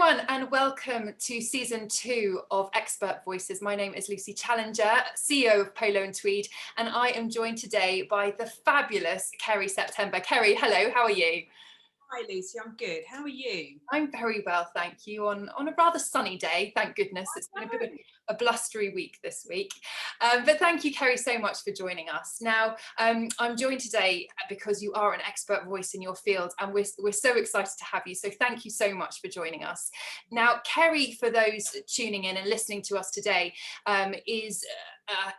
everyone, and welcome to season 2 of Expert Voices. My name is Lucy Challenger, CEO of Polo and Tweed, and I am joined today by the fabulous Kerry September. Kerry, hello, how are you? Hi Lucy, I'm good. How are you? I'm very well, thank you, on a rather sunny day, thank goodness. It's been a bit of a blustery week this week. But thank you, Kerry, so much for joining us. Now, I'm joined today because you are an expert voice in your field, and we're so excited to have you. So thank you so much for joining us. Now, Kerry, for those tuning in and listening to us today, is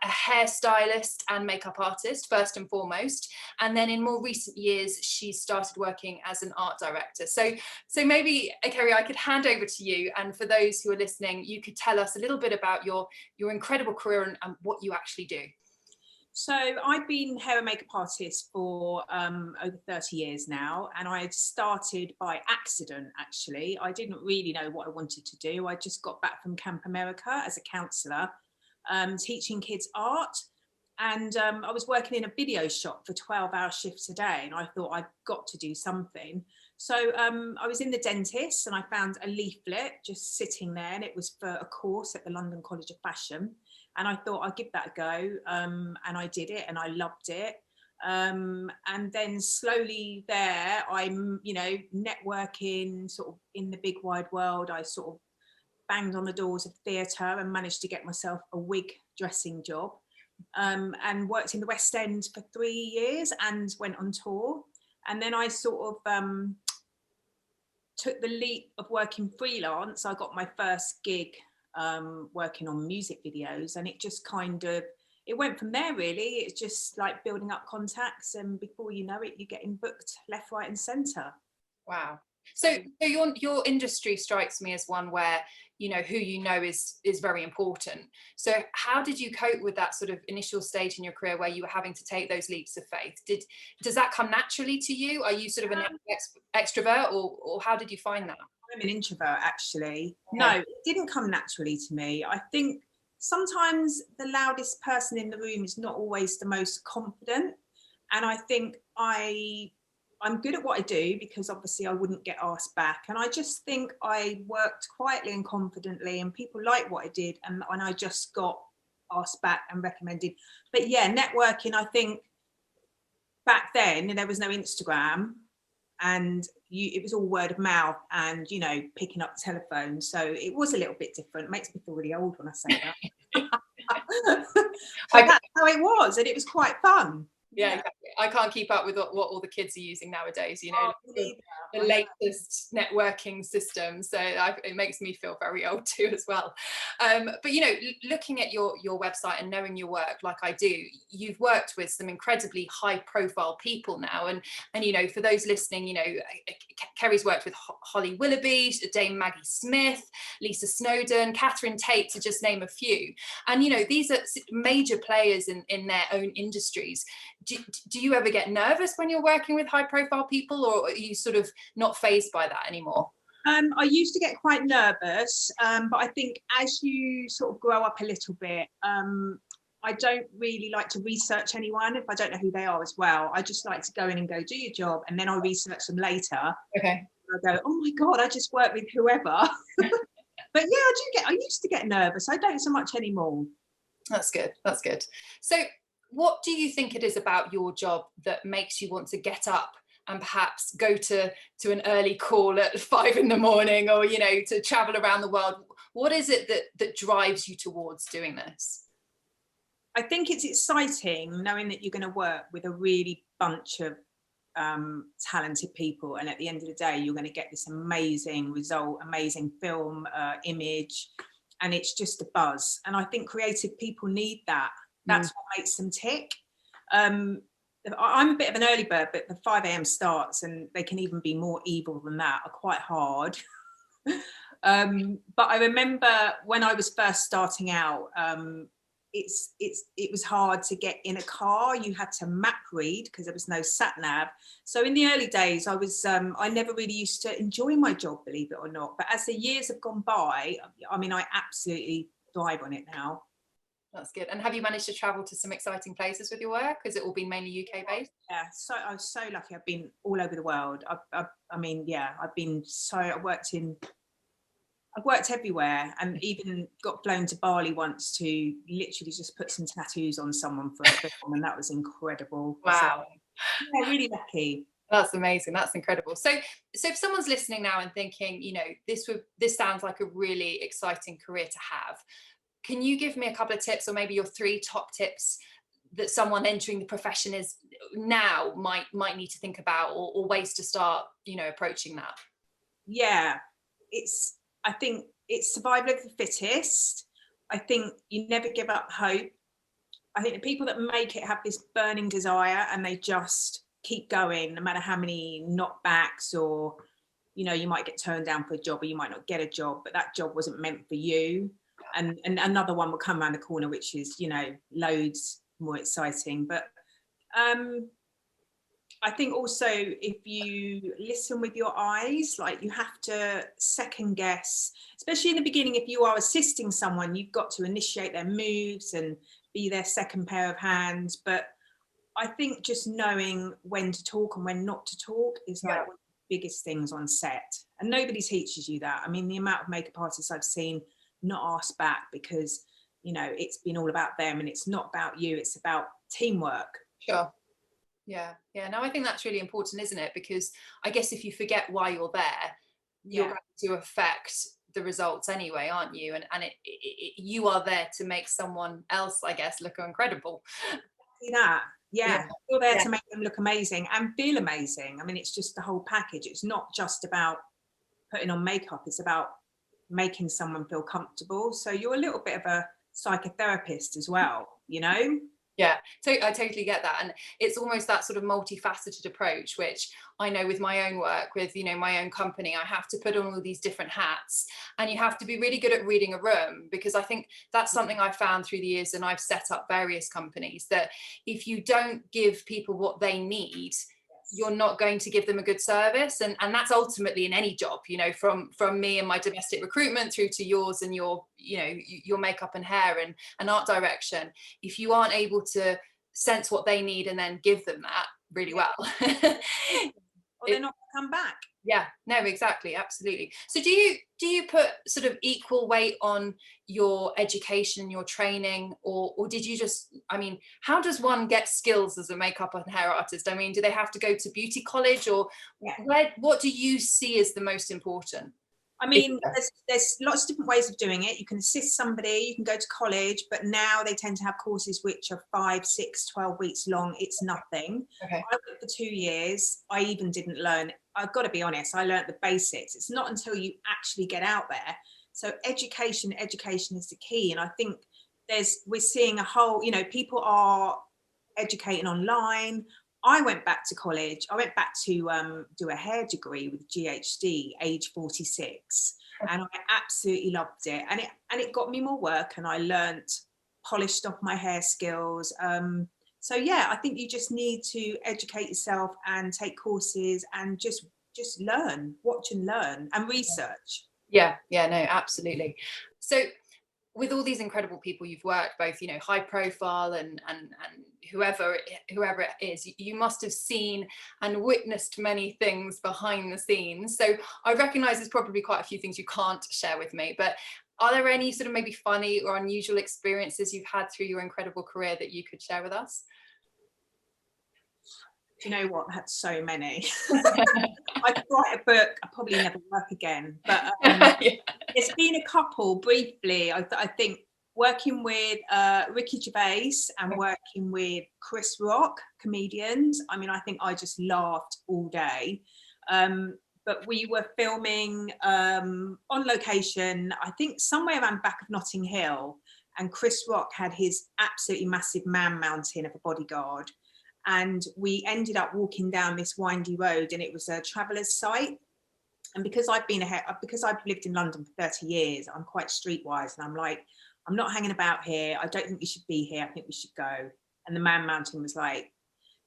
a hairstylist and makeup artist first and foremost, and then in more recent years she's started working as an art director. So maybe, Kerry, I could hand over to you, and for those who are listening, you could tell us a little bit about your incredible career and what you actually do. So I've been hair and makeup artist for over 30 years now, and I started by accident. Actually, I didn't really know what I wanted to do. I just got back from Camp America as a counsellor, teaching kids art, and I was working in a video shop for 12-hour shifts a day, and I thought I've got to do something. So I was in the dentist and I found a leaflet just sitting there, and it was for a course at the London College of Fashion, and I thought I'd give that a go, and I did it and I loved it. And then slowly there, I'm networking sort of in the big wide world. I sort of banged on the doors of theatre and managed to get myself a wig dressing job, and worked in the West End for 3 years and went on tour. And then I sort of took the leap of working freelance. I got my first gig working on music videos, and it just it went from there really. It's just like building up contacts, and before you know it, you're getting booked left, right and centre. Wow. So your industry strikes me as one where who is very important. So how did you cope with that sort of initial stage in your career where you were having to take those leaps of faith? Does that come naturally to you? Are you sort of an extrovert, or how did you find that? I'm an introvert, actually. No, it didn't come naturally to me. I think sometimes the loudest person in the room is not always the most confident, and I think I'm good at what I do because obviously I wouldn't get asked back, and I just think I worked quietly and confidently, and people liked what I did, and I just got asked back and recommended. But yeah, networking, I think back then there was no Instagram, and it was all word of mouth and picking up the telephone, so it was a little bit different. It makes me feel really old when I say that. But that's how it was, and it was quite fun. Yeah, exactly. I can't keep up with what all the kids are using nowadays, the latest networking system. So it makes me feel very old too as well. But looking at your website and knowing your work like I do, you've worked with some incredibly high profile people now. And for those listening, Kerry's worked with Holly Willoughby, Dame Maggie Smith, Lisa Snowdon, Catherine Tate, to just name a few. And these are major players in their own industries. Do you ever get nervous when you're working with high profile people, or are you sort of not fazed by that anymore? I used to get quite nervous, but I think as you sort of grow up a little bit, I don't really like to research anyone if I don't know who they are as well. I just like to go in and go, do your job, and then I'll research them later. Okay. I go, oh my God, I just worked with whoever. But yeah, I used to get nervous. I don't so much anymore. That's good. That's good. So what do you think it is about your job that makes you want to get up and perhaps go to an early call at 5 a.m, or to travel around the world? What is it that drives you towards doing this? I think it's exciting knowing that you're going to work with a really bunch of talented people, and at the end of the day you're going to get this amazing result, amazing film, image, and it's just a buzz. And I think creative people need that. That's what makes them tick. I'm a bit of an early bird, but the 5 a.m. starts, and they can even be more evil than that, are quite hard. But I remember when I was first starting out, it was hard to get in a car. You had to map read because there was no sat nav. So in the early days, I never really used to enjoy my job, believe it or not. But as the years have gone by, I mean, I absolutely thrive on it now. That's good. And have you managed to travel to some exciting places with your work? Has it all been mainly UK based? Yeah, so I was so lucky. I've been all over the world. I worked in I've worked everywhere, and even got flown to Bali once to literally just put some tattoos on someone for a film, and that was incredible. So, Wow. yeah, really lucky. That's amazing. That's incredible. So if someone's listening now and thinking, this sounds like a really exciting career to have, can you give me a couple of tips, or maybe your 3 top tips that someone entering the profession is now might need to think about, or ways to start, approaching that? Yeah, I think it's survival of the fittest. I think you never give up hope. I think the people that make it have this burning desire, and they just keep going no matter how many knockbacks, or you might get turned down for a job, or you might not get a job, but that job wasn't meant for you, and another one will come around the corner, which is loads more exciting. But I think also, if you listen with your eyes, like, you have to second guess, especially in the beginning. If you are assisting someone, you've got to initiate their moves and be their second pair of hands. But I think just knowing when to talk and when not to talk is like one of the biggest things on set. And nobody teaches you that. I mean, the amount of makeup artists I've seen not ask back because, it's been all about them, and it's not about you, it's about teamwork. Sure. Yeah. No, I think that's really important, isn't it? Because I guess if you forget why you're there, you're going to affect the results anyway, aren't you? And you are there to make someone else, I guess, look incredible. See that? Yeah. You're there to make them look amazing and feel amazing. I mean, it's just the whole package. It's not just about putting on makeup, it's about making someone feel comfortable. So you're a little bit of a psychotherapist as well, Yeah, I totally get that. And it's almost that sort of multifaceted approach, which I know with my own work, with, my own company, I have to put on all these different hats, and you have to be really good at reading a room, because I think that's something I've found through the years, and I've set up various companies, that if you don't give people what they need, you're not going to give them a good service. And that's ultimately in any job, from me and my domestic recruitment through to yours and your makeup and hair and art direction. If you aren't able to sense what they need and then give them that really well, or they're not going to come back. Yeah, no, exactly, absolutely. So do you put sort of equal weight on your education, your training, or did you just, how does one get skills as a makeup and hair artist? Do they have to go to beauty college, or what do you see as the most important? There's lots of different ways of doing it. You can assist somebody, you can go to college, but now they tend to have courses which are 5, 6, 12 weeks long. It's nothing. Okay. I went for 2 years. I even didn't learn. I've got to be honest, I learned the basics. It's not until you actually get out there. So education is the key. And I think we're seeing a whole, people are educating online. I went back to college. I went back to do a hair degree with GHD, age 46, and I absolutely loved it. And it got me more work, and I learnt, polished off my hair skills. So yeah, I think you just need to educate yourself and take courses and just learn, watch and learn and research. Yeah, no, absolutely. So with all these incredible people you've worked, both high profile and whoever it is, you must have seen and witnessed many things behind the scenes. So I recognize there's probably quite a few things you can't share with me, but are there any sort of maybe funny or unusual experiences you've had through your incredible career that you could share with us? Do you know what? I had so many. I could write a book. I probably never work again. But There's been a couple briefly. I think working with Ricky Gervais and working with Chris Rock, comedians. I think I just laughed all day. But we were filming on location, I think somewhere around back of Notting Hill, and Chris Rock had his absolutely massive man mountain of a bodyguard. And we ended up walking down this windy road, and it was a traveller's site. And because I've lived in London for 30 years, I'm quite streetwise, and I'm like, I'm not hanging about here. I don't think we should be here. I think we should go. And the man mountain was like,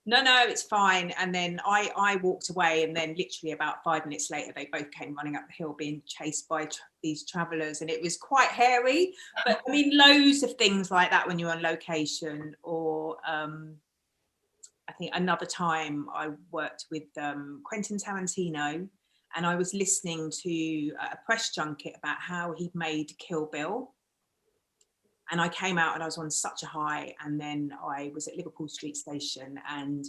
no, it's fine. And then I walked away, and then literally about 5 minutes later, they both came running up the hill being chased by these travellers, and it was quite hairy. But loads of things like that when you're on location. Or I think another time I worked with Quentin Tarantino, and I was listening to a press junket about how he'd made Kill Bill. And I came out and I was on such a high, and then I was at Liverpool Street Station, and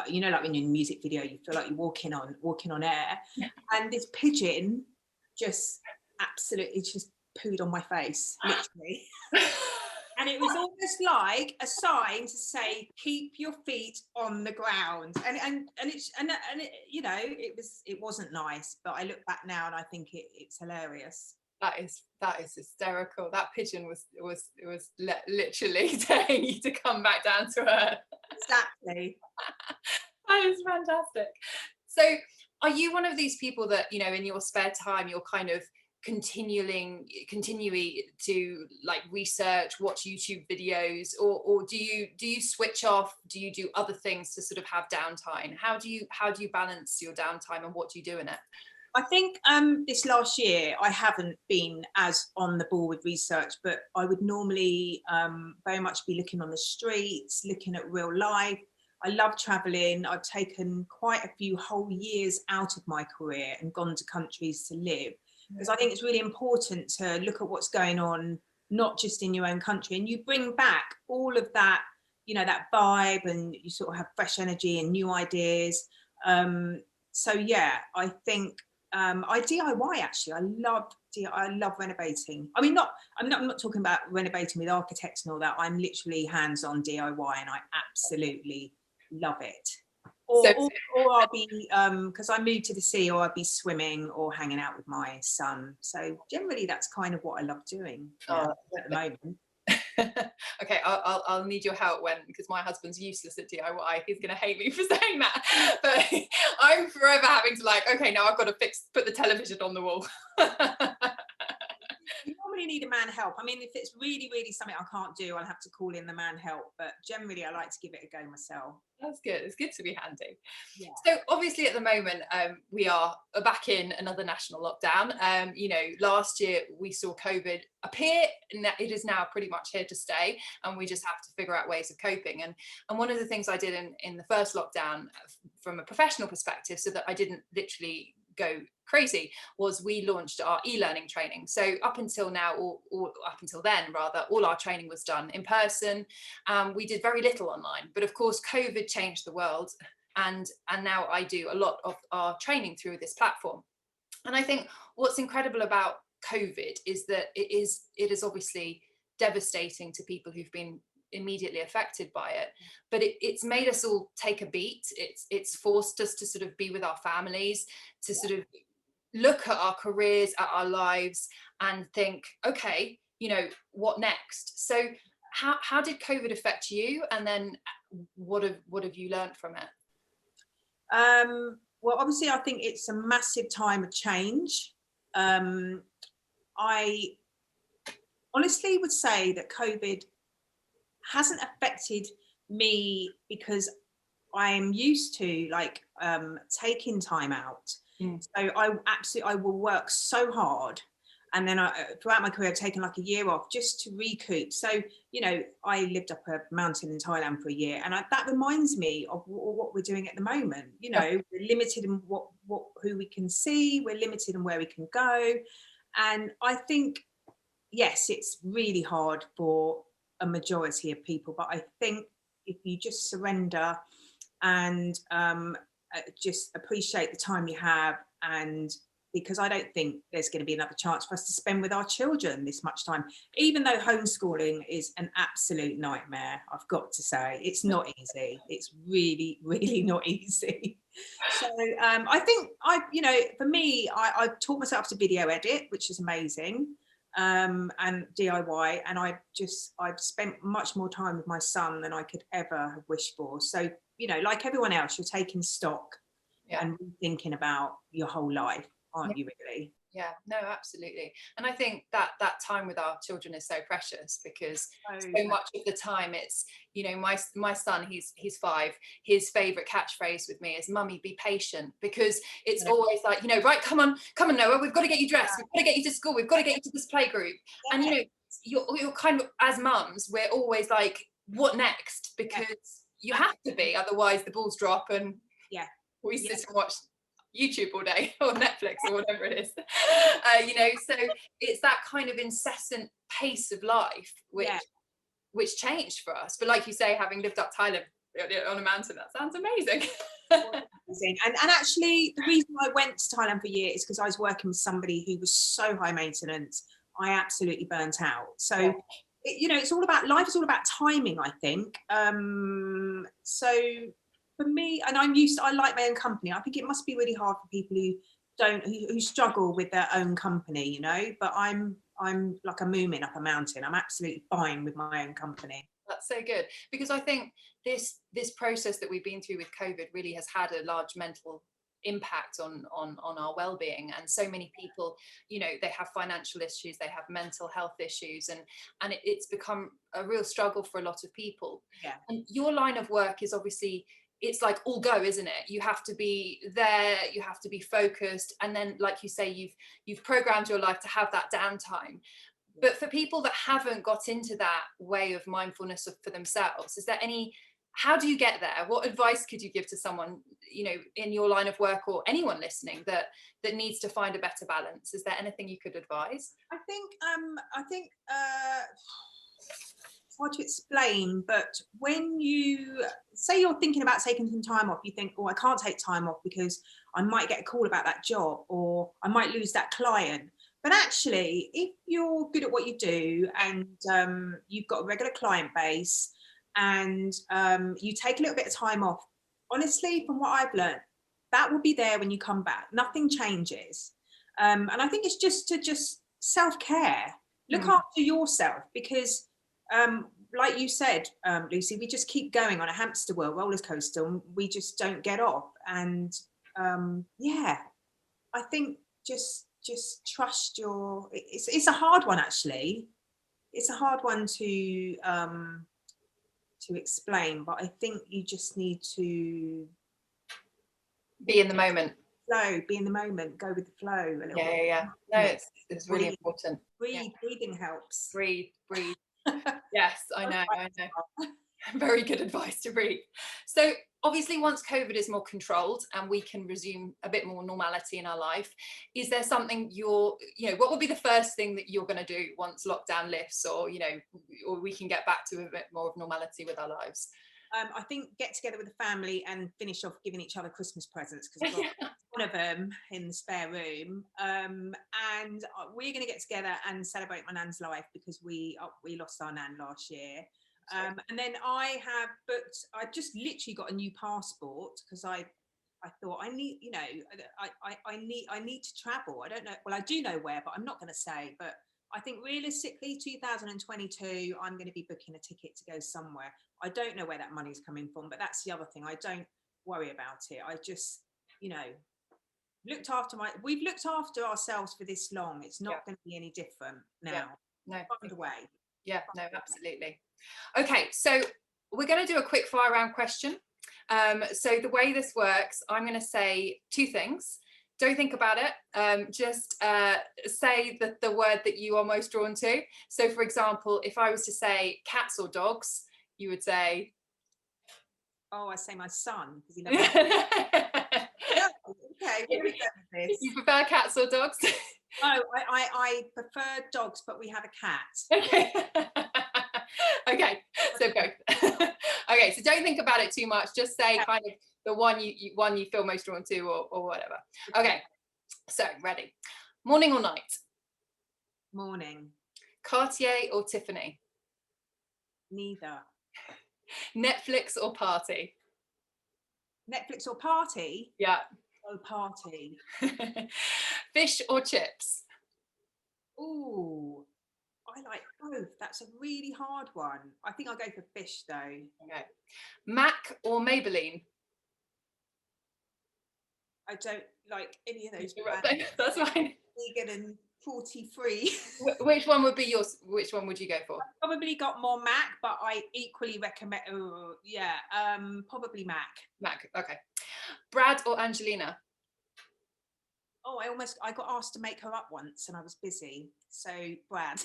you know, like when you're in a music video, you feel like you're walking on air, and this pigeon just absolutely just pooed on my face, literally. And it was almost like a sign to say, keep your feet on the ground. And it, you know, it wasn't nice, but I look back now and I think it's hilarious. That is hysterical. That pigeon was literally telling you to come back down to earth. Exactly. That is fantastic. So are you one of these people that, you know, in your spare time, you're kind of continuing to like research, watch YouTube videos, or do you switch off? Do you do other things to sort of have downtime? How do you balance your downtime, and what do you do in it? I think this last year I haven't been as on the ball with research, but I would normally very much be looking on the streets, looking at real life. I love traveling. I've taken quite a few whole years out of my career and gone to countries to live, because I think it's really important to look at what's going on, not just in your own country, and you bring back all of that, you know, that vibe, and you sort of have fresh energy and new ideas. So yeah, I think I DIY actually. I love renovating. I mean, I'm not talking about renovating with architects and all that. I'm literally hands-on DIY, and I absolutely love it. Or I'll be, because I moved to the sea, or I'll be swimming or hanging out with my son. So generally that's kind of what I love doing at the moment. Okay, I'll need your help because my husband's useless at DIY. He's going to hate me for saying that, but I'm forever having to like, okay, now I've got to put the television on the wall. You normally need a man help. I mean, if it's really, really something I can't do, I'll have to call in the man help. But generally, I like to give it a go myself. That's good. It's good to be handy. Yeah. So obviously, at the moment, we are back in another national lockdown. You know, last year we saw COVID appear, and it is now pretty much here to stay, and we just have to figure out ways of coping. And one of the things I did in the first lockdown, from a professional perspective, so that I didn't literally go crazy, was we launched our e-learning training. So up until now, or up until then rather, all our training was done in person. We did very little online, but of course COVID changed the world, and now I do a lot of our training through this platform. And I think what's incredible about COVID is that it is obviously devastating to people who've been immediately affected by it, but it's made us all take a beat. It's forced us to sort of be with our families, to sort of look at our careers, at our lives, and think, okay, you know, what next? So how did COVID affect you, and then what have you learned from it? Well, obviously I think it's a massive time of change. I honestly would say that COVID hasn't affected me, because I'm used to like taking time out. So I will work so hard, and then throughout my career I've taken like a year off just to recoup. So, you know, I lived up a mountain in Thailand for a year, and that reminds me of what we're doing at the moment. You know, we're limited in who we can see, we're limited in where we can go, and I think yes, it's really hard for a majority of people, but I think if you just surrender and just appreciate the time you have, and because I don't think there's going to be another chance for us to spend with our children this much time, even though homeschooling is an absolute nightmare. I've got to say, it's not easy. It's really, really not easy. So I think for me, I've taught myself to video edit, which is amazing. And DIY, and I've spent much more time with my son than I could ever have wished for. So, you know, like everyone else, you're taking stock and thinking about your whole life, aren't you, really? Yeah, no, absolutely. And I think that time with our children is so precious, because so much of the time it's, you know, my son, he's 5, his favorite catchphrase with me is, "Mummy, be patient," because it's always like, you know, right, come on Noah, we've got to get you dressed, we've got to get you to school, we've got to get you to this playgroup. And you know, you're kind of, as mums, we're always like, what next? Because you have to be, otherwise the balls drop and we sit and watch YouTube all day or Netflix or whatever it is. So it's that kind of incessant pace of life which changed for us. But like you say, having lived up Thailand on a mountain, that sounds amazing. And actually, the reason I went to Thailand for a year is because I was working with somebody who was so high maintenance. I absolutely burnt out. So, it's all about life. Is all about timing, I think. So for me, and I like my own company. I think it must be really hard for people who struggle with their own company, But I'm like a moomin up a mountain. I'm absolutely fine with my own company. That's so good, because I think this process that we've been through with COVID really has had a large mental impact on our well-being, and so many people, they have financial issues, they have mental health issues, and it's become a real struggle for a lot of people. And your line of work is obviously, it's like all go, isn't it? You have to be there, you have to be focused, and then, like you say, you've programmed your life to have that downtime. But for people that haven't got into that way of mindfulness for themselves, how do you get there? What advice could you give to someone, in your line of work, or anyone listening that needs to find a better balance? Is there anything you could advise? I think it's hard to explain, but when you say you're thinking about taking some time off, you think, oh, I can't take time off because I might get a call about that job, or I might lose that client. But actually, if you're good at what you do, and you've got a regular client base, and you take a little bit of time off, honestly, from what I've learned, that will be there when you come back. Nothing changes. And I think it's just self-care. Look after yourself, because like you said, Lucy, we just keep going on a hamster wheel, roller coaster, and we just don't get off. And I think just trust it's a hard one, actually. It's a hard one to explain, but I think you just need to be in the moment. Be in the moment, go with the flow a little bit. No, it's really important. Breathing helps. Breathe. Yes, I know. Very good advice to breathe. So obviously, once COVID is more controlled and we can resume a bit more normality in our life, is there something what would be the first thing that you're going to do once lockdown lifts, or we can get back to a bit more of normality with our lives? I think get together with the family and finish off giving each other Christmas presents, because we've got one of them in the spare room. And we're going to get together and celebrate my nan's life, because we lost our nan last year. And then I just literally got a new passport, because I thought I need to travel. I don't know. Well, I do know where, but I'm not going to say. But I think realistically, 2022, I'm going to be booking a ticket to go somewhere. I don't know where that money's coming from, but that's the other thing. I don't worry about it. I just, we've looked after ourselves for this long. It's not going to be any different now. No. Find a way. Yeah, no, absolutely. Okay, so we're going to do a quick fire round question. So the way this works, I'm going to say two things. Don't think about it. Just say the word that you are most drawn to. So, for example, if I was to say cats or dogs, you would say... Oh, I say my son, because he loves it. Okay, where are we going with this? You prefer cats or dogs? Oh, I prefer dogs, but we have a cat. Okay. Okay, so go. Okay, so don't think about it too much. Just say kind of the one you feel most drawn to, or whatever. Okay, so ready. Morning or night? Morning. Cartier or Tiffany? Neither. Netflix or party? Netflix or party? Yeah. Oh, party. Fish or chips? Ooh, I like both. That's a really hard one. I think I'll go for fish, though. Okay. Mac or Maybelline? I don't like any of those. That's fine. Vegan and 43. Which one would be yours? Which one would you go for? I've probably got more Mac, but I equally recommend. Probably Mac. Mac. Okay. Brad or Angelina? Oh, I got asked to make her up once, and I was busy. So Brad.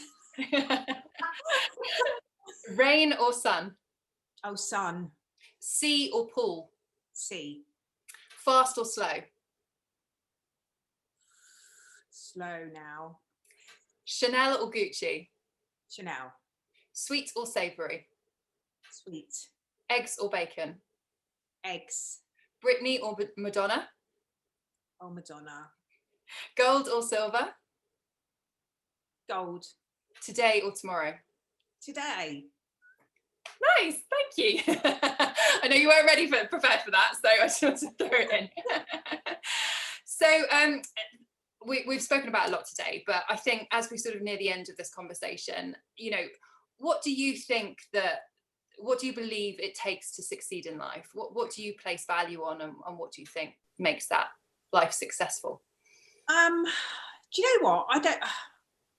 Rain or sun? Oh, sun. Sea or pool? Sea. Fast or slow? slow now. Chanel or Gucci? Chanel. Sweet or savoury? Sweet. Eggs or bacon? Eggs. Britney or Madonna? Oh, Madonna. Gold or silver? Gold. Today or tomorrow? Today. Nice, thank you. I know you weren't prepared for that, so I just wanted to throw it in. So we've spoken about a lot today, but I think as we sort of near the end of this conversation, you know, what do you believe it takes to succeed in life? What do you place value on, and what do you think makes that life successful? Do you know what?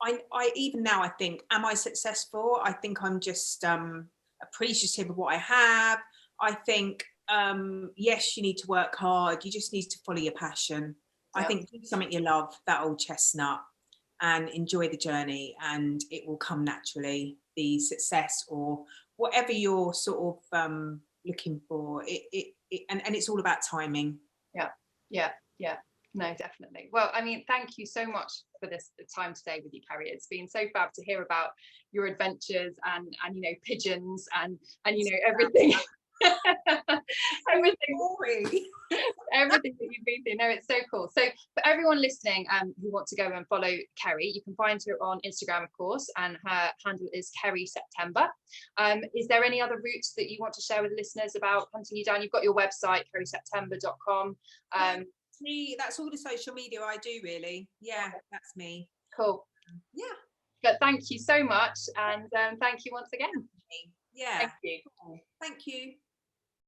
I even now I think, am I successful? I think I'm just appreciative of what I have. I think yes, you need to work hard. You just need to follow your passion. I think do something you love, that old chestnut, and enjoy the journey, and it will come naturally. The success or whatever you're sort of looking for, and it's all about timing. Yeah. No, definitely. Well, I mean, thank you so much for this time today with you, Kerry. It's been so fab to hear about your adventures and you know, pigeons and you know, everything. Everything that you've been through. No, it's so cool. So for everyone listening who want to go and follow Kerry, you can find her on Instagram, of course, and her handle is Kerry September. Is there any other routes that you want to share with listeners about hunting you down? You've got your website, kerryseptember.com. Me, that's all the social media I do, really. Yeah, that's me. Cool. Yeah. But thank you so much, and thank you once again. Yeah. Thank you. Thank you.